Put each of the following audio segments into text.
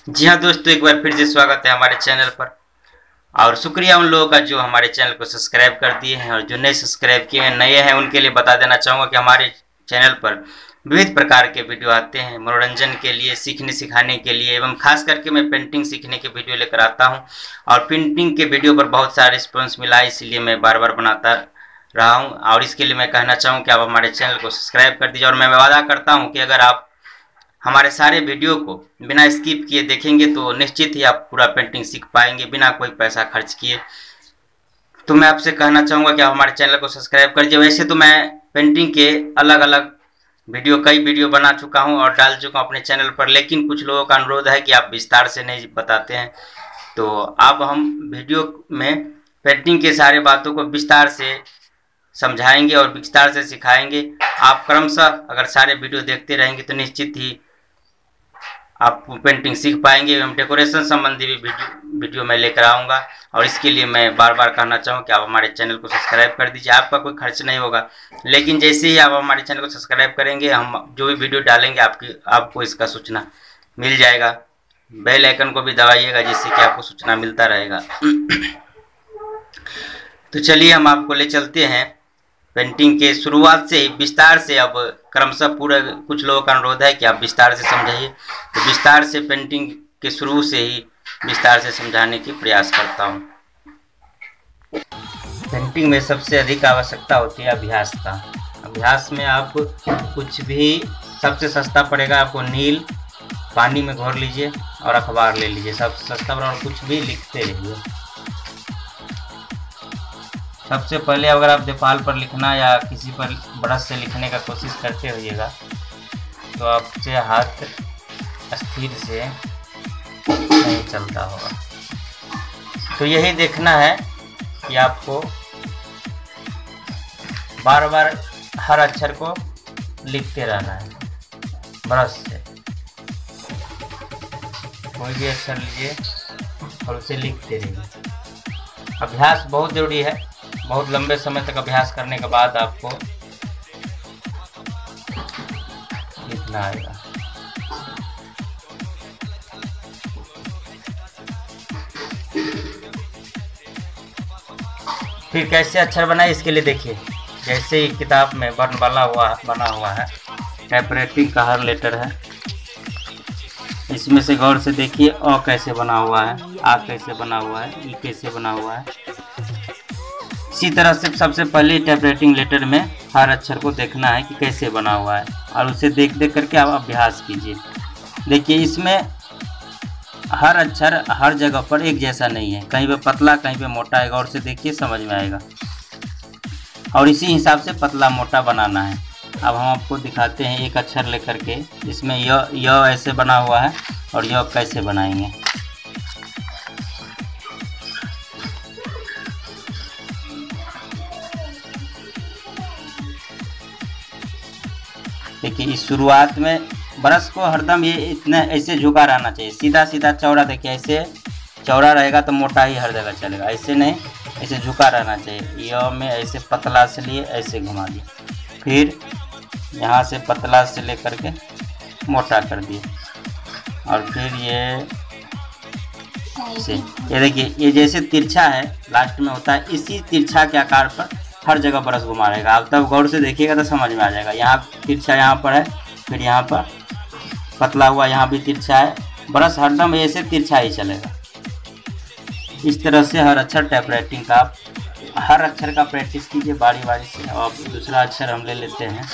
जी हाँ दोस्तों, एक बार फिर से स्वागत है हमारे चैनल पर। और शुक्रिया उन लोगों का जो हमारे चैनल को सब्सक्राइब कर दिए हैं, और जो नए सब्सक्राइब किए हैं, नए हैं, उनके लिए बता देना चाहूँगा कि हमारे चैनल पर विविध प्रकार के वीडियो आते हैं मनोरंजन के लिए, सीखने सिखाने के लिए, एवं खास करके मैं पेंटिंग सीखने के वीडियो लेकर आता हूँ। और पेंटिंग के वीडियो पर बहुत सारा रिस्पॉन्स मिला, इसलिए मैं बार बार बनाता रहा हूँ। और इसके लिए मैं कहना चाहूँ कि आप हमारे चैनल को सब्सक्राइब कर दीजिए। और मैं वादा करता हूँ कि अगर आप हमारे सारे वीडियो को बिना स्किप किए देखेंगे तो निश्चित ही आप पूरा पेंटिंग सीख पाएंगे बिना कोई पैसा खर्च किए। तो मैं आपसे कहना चाहूँगा कि आप हमारे चैनल को सब्सक्राइब कर दीजिए। वैसे तो मैं पेंटिंग के अलग अलग कई वीडियो बना चुका हूँ और डाल चुका हूँ अपने चैनल पर, लेकिन कुछ लोगों का अनुरोध है कि आप विस्तार से नहीं बताते हैं। तो अब हम वीडियो में पेंटिंग के सारे बातों को विस्तार से समझाएंगे और विस्तार से सिखाएंगे। आप क्रमशः अगर सारे वीडियो देखते रहेंगे तो निश्चित ही आप पेंटिंग सीख पाएंगे। एवं डेकोरेशन संबंधी भी वीडियो मैं लेकर आऊँगा। और इसके लिए मैं बार बार कहना चाहूँ कि आप हमारे चैनल को सब्सक्राइब कर दीजिए। आपका कोई खर्च नहीं होगा, लेकिन जैसे ही आप हमारे चैनल को सब्सक्राइब करेंगे, हम जो भी वीडियो डालेंगे आपको इसका सूचना मिल जाएगा। बेल आइकन को भी दबाइएगा जिससे कि आपको सूचना मिलता रहेगा। तो चलिए हम आपको ले चलते हैं पेंटिंग के शुरुआत से ही विस्तार से। अब क्रमशः पूरा कुछ लोगों का अनुरोध है कि आप विस्तार से समझाइए, तो विस्तार से पेंटिंग के शुरू से ही विस्तार से समझाने की प्रयास करता हूँ। पेंटिंग में सबसे अधिक आवश्यकता होती है अभ्यास का। अभ्यास में आप कुछ भी सबसे सस्ता पड़ेगा आपको नील, पानी में घोर लीजिए और अखबार ले लीजिए, सबसे सस्ता पड़ेगा। और कुछ भी लिखते रहिए। सबसे पहले अगर आप देपाल पर लिखना या किसी पर ब्रश से लिखने का कोशिश करते होइएगा तो आपसे हाथ स्थिर से नहीं चलता होगा। तो यही देखना है कि आपको बार बार हर अक्षर को लिखते रहना है ब्रश से। कोई भी अक्षर लीजिए और उसे लिखते रहिए। अभ्यास बहुत ज़रूरी है। बहुत लंबे समय तक अभ्यास करने के बाद आपको लिखना आएगा। फिर कैसे अक्षर बनाए इसके लिए देखिए, जैसे ही किताब में वर्णमाला बना हुआ है, टाइपराइटिंग का हर लेटर है, इसमें से गौर से देखिए अ कैसे बना हुआ है, आ कैसे बना हुआ है, ई कैसे बना हुआ है। इसी तरह से सबसे पहले टाइपराइटिंग लेटर में हर अक्षर को देखना है कि कैसे बना हुआ है, और उसे देख देख करके आप अभ्यास कीजिए। देखिए इसमें हर अक्षर हर जगह पर एक जैसा नहीं है, कहीं पे पतला कहीं पे मोटा है। गौर से देखिए, समझ में आएगा। और इसी हिसाब से पतला मोटा बनाना है। अब हम आपको दिखाते हैं एक अक्षर लेकर के, इसमें य ऐसे बना हुआ है और य कैसे बनाएंगे। देखिए इस शुरुआत में ब्रश को हरदम ये इतना ऐसे झुका रहना चाहिए, सीधा सीधा चौड़ा। देखिए ऐसे चौड़ा रहेगा तो मोटा ही हर जगह चलेगा, ऐसे नहीं, ऐसे झुका रहना चाहिए। य में ऐसे पतला से लिए ऐसे घुमा दिए, फिर यहाँ से पतला से लेकर के मोटा कर दिए, और फिर ये देखिए ये जैसे तिरछा है लास्ट में होता है, इसी तिरछा के आकार पर हर जगह ब्रश घुमा रहेगा। आप तब गौर से देखिएगा तो समझ में आ जाएगा। यहाँ तिरछा यहाँ पर है, फिर यहाँ पर पतला हुआ, यहाँ भी तिरछा है। ब्रश हरदम ऐसे तिरछा ही चलेगा। इस तरह से हर अक्षर टाइपराइटिंग का हर अक्षर का प्रैक्टिस कीजिए बारी बारी से। और दूसरा अक्षर हम ले लेते हैं।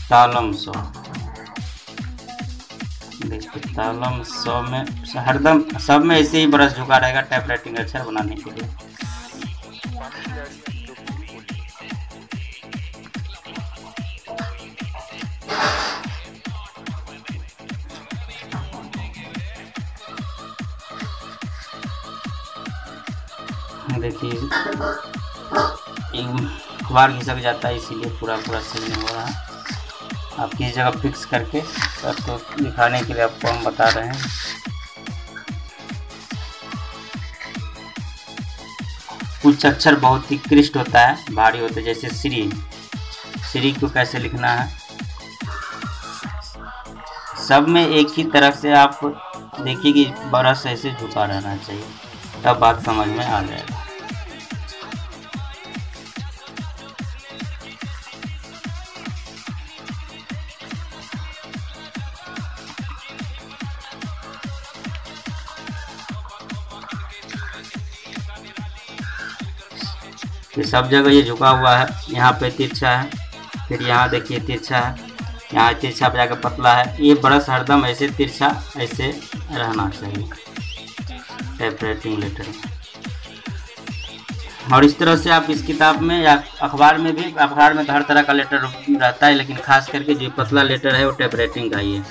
तालम सो। देखिए तालम सो में हरदम सब में ऐसे ही ब्रश झुका रहेगा टाइपराइटिंग अक्षर बनाने के लिए। देखिए अखबार घिसक जाता है, इसीलिए पूरा सही नहीं हो रहा। आप किसी जगह फिक्स करके तो दिखाने के लिए आपको हम बता रहे हैं। कुछ अक्षर बहुत ही क्लिष्ट होता है, भारी होता है, जैसे श्री। श्री को कैसे लिखना है, सब में एक ही तरफ से आप देखिए कि ब्रश ऐसे झुका रहना चाहिए, तब बात समझ में आ जाएगा। ये सब जगह ये झुका हुआ है, यहाँ पे तिरछा है, फिर यहाँ देखिए तिरछा है, यहाँ तिरछा पे जाकर पतला है। ये ब्रश हरदम ऐसे तिरछा ऐसे रहना चाहिए टाइपराइटिंग लेटर में। और इस तरह से आप इस किताब में या अखबार में भी, अखबार में तो हर तरह का लेटर रहता है, लेकिन खास करके जो पतला लेटर है वो टाइपराइटिंग का ही है,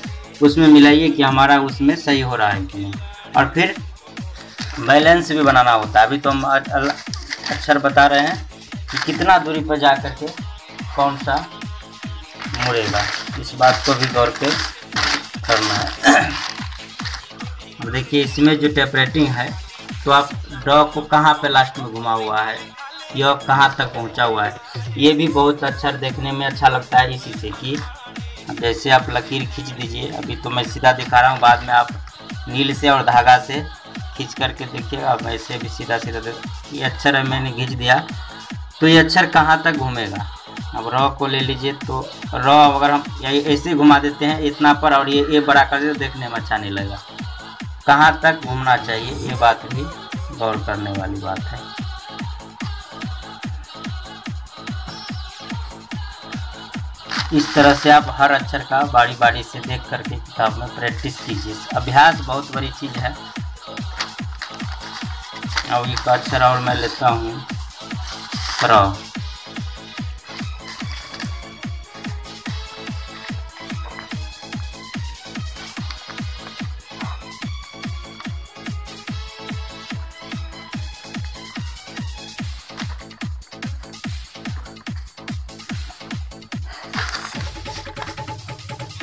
उसमें मिलाइए कि हमारा उसमें सही हो रहा है कि नहीं। और फिर बैलेंस भी बनाना होता है। अभी तो हम अक्षर बता रहे हैं कि कितना दूरी पर जा कर के कौन सा मुड़ेगा, इस बात को भी गौर पे करना है। अब देखिए इसमें जो टाइपराइटिंग है, तो आप ड को कहाँ पे लास्ट में घुमा हुआ है, यह कहाँ तक पहुँचा हुआ है, ये भी बहुत अक्षर देखने में अच्छा लगता है। इसी से कि जैसे आप लकीर खींच दीजिए, अभी तो मैं सीधा दिखा रहा हूँ, बाद में आप नील से और धागा से खींच करके देखिए। अब ऐसे भी सीधा सीधा ये अक्षर मैंने खींच दिया, तो ये अक्षर कहाँ तक घूमेगा। अब र को ले लीजिए, तो र अगर हम ऐसे घुमा देते हैं इतना पर और ये ए बड़ा कर देते तो देखने में अच्छा नहीं लगेगा। कहाँ तक घूमना चाहिए, ये बात भी गौर करने वाली बात है। इस तरह से आप हर अक्षर का बारी बारी से देख करके किताब में प्रैक्टिस कीजिए। अभ्यास बहुत बड़ी चीज़ है। अब एक अक्षर और मैं लेता हूँ र।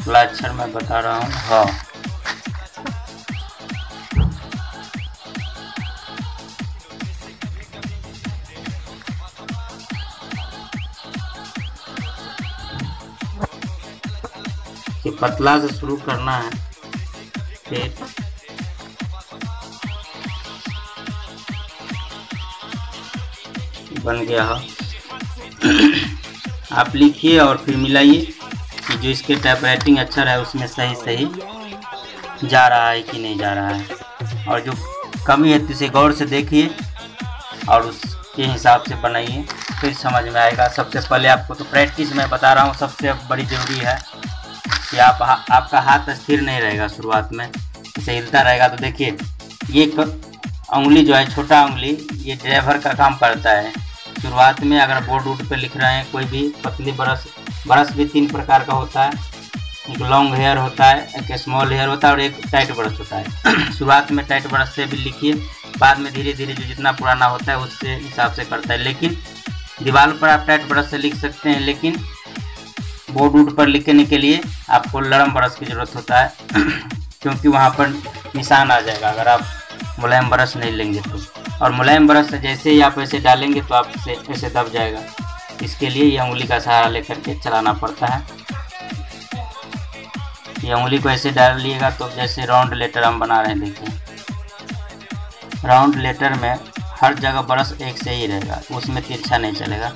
अगला अक्षर मैं बता रहा हूँ ह। कि पतला से शुरू करना है, फिर बन गया है। आप लिखिए और फिर मिलाइए कि जो इसके टाइपराइटिंग अक्षर है उसमें सही सही जा रहा है कि नहीं जा रहा है, और जो कमी है तो इसे गौर से देखिए और उसके हिसाब से बनाइए, फिर समझ में आएगा। सबसे पहले आपको तो प्रैक्टिस मैं बता रहा हूँ, सबसे बड़ी ज़रूरी है कि आपका हाथ स्थिर नहीं रहेगा। शुरुआत में इसे हिलता रहेगा, तो देखिए ये उंगली जो है, छोटा उंगली, ये ड्राइवर का काम करता है। शुरुआत में अगर बोर्ड वोर्ड पे लिख रहे हैं, कोई भी पतली ब्रश भी 3 प्रकार का होता है, एक लॉन्ग हेयर होता है, एक स्मॉल हेयर होता है और एक टाइट ब्रश होता है। शुरुआत में टाइट ब्रश से भी लिखिए, बाद में धीरे धीरे जो जितना पुराना होता है उससे हिसाब से करता है। लेकिन दीवार पर आप टाइट ब्रश से लिख सकते हैं, लेकिन बोर्ड वोर्ड पर लिखने के लिए आपको नरम ब्रश की ज़रूरत होता है क्योंकि वहाँ पर निशान आ जाएगा अगर आप मुलायम ब्रश नहीं लेंगे तो। और मुलायम ब्रश से जैसे ही आप ऐसे डालेंगे तो आपसे ऐसे दब जाएगा। इसके लिए ये उंगली का सहारा लेकर के चलाना पड़ता है। ये उंगली को ऐसे डाल लिएगा तो जैसे राउंड लेटर हम बना रहे हैं, देखिए राउंड लेटर में हर जगह ब्रश एक से ही रहेगा, उसमें तिरछा नहीं चलेगा।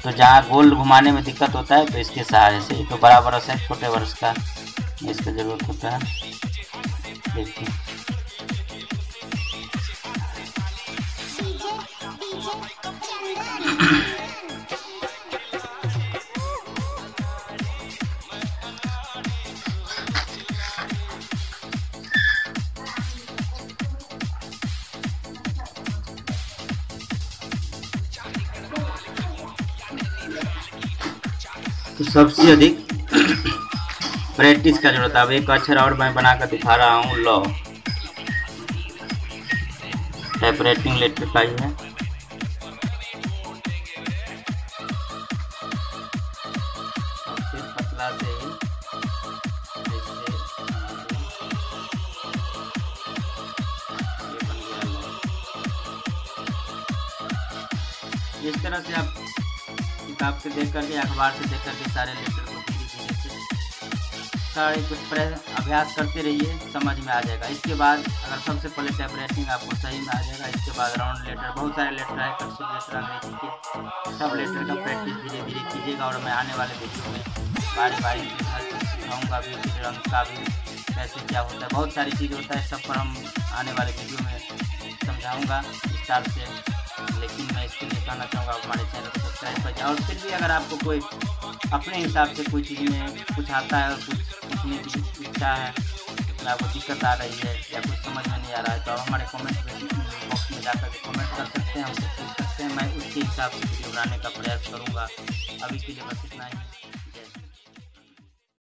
तो जहाँ गोल घुमाने में दिक्कत होता है तो इसके सहारे से, तो बड़ा ब्रश है, छोटे ब्रश का इसका ज़रूरत होता है। देखिए तो सबसे अधिक प्रैक्टिस का जरूरत है। अब एक अक्षर और मैं बनाकर दिखा रहा हूँ, लॉ। टाइपराइटिंग लेटर का ही है। फिर पतला से ही इस तरह से आप किताब से देख करके, अखबार से देख करके सारे लेटर को धीरे धीरे से सारे कुछ अभ्यास करते रहिए, समझ में आ जाएगा। इसके बाद अगर सबसे पहले टाइप राइटिंग आपको सही में आ जाएगा, इसके बाद राउंड लेटर, बहुत सारे लेटर है, कर्सिव लेटर अंग्रेजी के, सब लेटर का प्रैक्टिस धीरे धीरे कीजिएगा। और मैं आने वाले वीडियो में बारी बारी से हर चीज़ सिखाऊँगा भी, रंग का भी कैसे क्या होता है, बहुत सारी चीज़ होता है, सब पर हम आने वाले वीडियो में समझाऊँगा विस्तार से। लेकिन मैं इसके लिए कहना चाहूँगा हमारे चैनल को सब्सक्राइब कर जाए। और फिर भी अगर आपको कोई अपने हिसाब से कोई चीज़ में कुछ आता है और कुछ सीखने की इच्छा है, या आपको दिक्कत आ रही है या कुछ समझ में नहीं आ रहा है, तो आप हमारे कमेंट बॉक्स में जाकर के कमेंट कर सकते हैं, हमसे पूछ सकते हैं। मैं उसके हिसाब से वीडियो बनाने का प्रयास करूँगा। अभी के लिए बस इतना ही।